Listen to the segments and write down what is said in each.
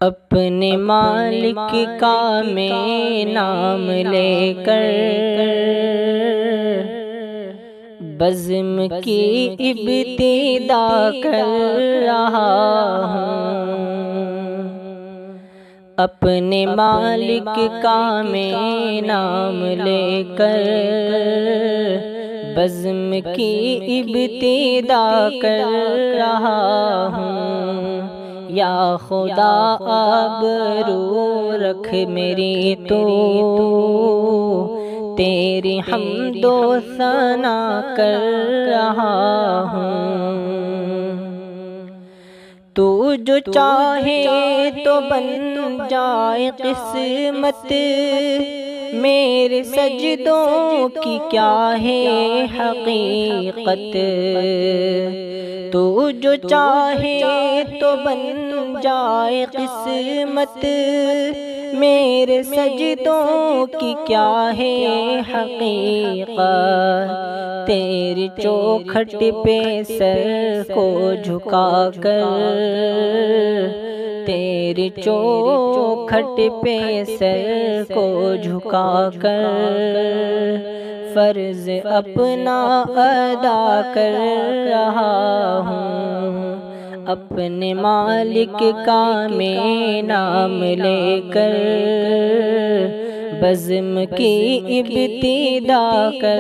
اپنے مالک کا میں نام لے کر بزم کی ابتدا کر رہا ہوں۔ اپنے مالک کا میں نام لے کر بزم کی ابتدا کر رہا ہوں۔ یا خدا آبرو رکھ میری تو تیری حمد و ثنا کر رہا ہوں۔ تو جو چاہے تو بن جائے قسمت، میرے سجدوں کی کیا ہے حقیقت۔ تو جو چاہے تو بن جائے قسمت، میرے سجدوں کی کیا ہے حقیقت۔ تیری چوکھٹ پہ سر کو جھکا کر، تیری چوکھٹ پہ سر کو جھکا کر فرض اپنا ادا کر رہا ہوں۔ اپنے مالک کا میں نام لے کر بزم کی ابتدا کر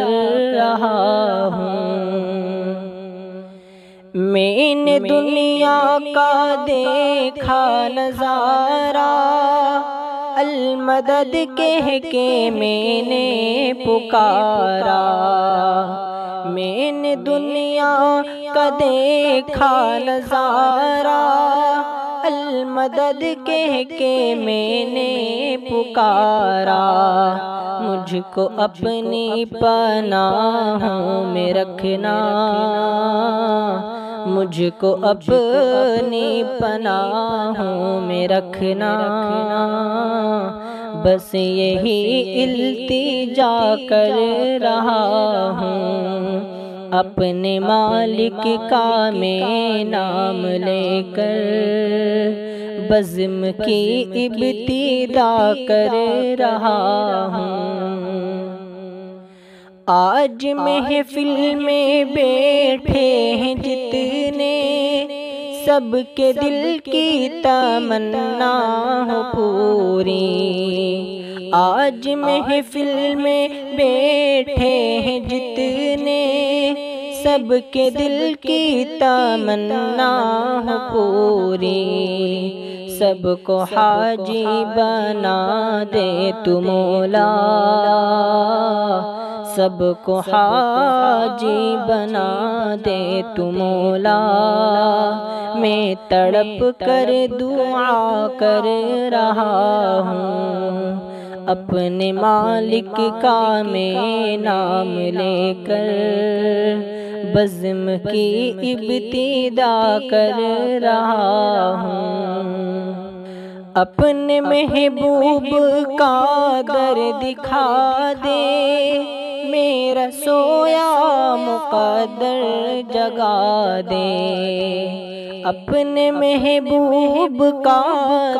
رہا ہوں۔ میں نے دنیا کا دیکھا نظارہ، المدد کہہ کے میں نے پکارا۔ میں نے دنیا کا دیکھا نظارہ، المدد کہہ کے میں نے پکارا۔ مجھ کو اپنی پناہوں میں رکھنا، مجھ کو اپنی پناہوں میں رکھنا، بس یہی التجا کر رہا ہوں۔ اپنے مالک کا میں نام لے کر بزم کی ابتدا کر رہا ہوں۔ آج محفل میں بیٹھے ہیں جتنے، سب کے دل کی تمنا ہو پوری۔ آج محفل میں بیٹھے ہیں جتنے، سب کے دل کی تمنا ہو پوری۔ سب کو حاجی بنا دے تو مولا، سب کو حاجی بنا دے تو مولا۔ میں تڑپ کر دعا کر رہا ہوں۔ اپنے مالک کا میں نام لے کر بزم کی ابتدا کر رہا ہوں۔ اپنے محبوب کا در دکھا دے، میرا سویا مقدر جگا دے۔ اپنے محبوب کا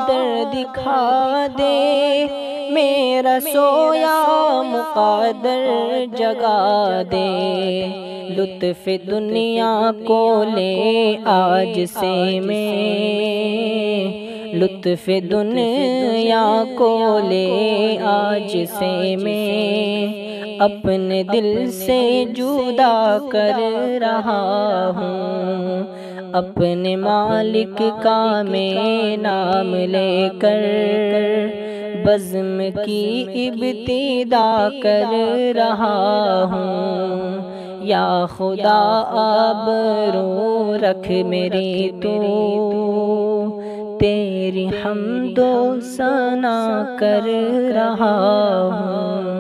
در دکھا دے، میرا سویا مقدر جگا دے۔ لطف دنیا کو لے آج سے میں، لطف دنیا کو لے آج سے میں، اپنے دل سے جدا کر رہا ہوں۔ اپنے مالک کا میں نام لے کر بزم کی ابتدا کر رہا ہوں۔ یا خدا آبرو رکھ میری تو تیری حمد و ثنا کر رہا ہوں۔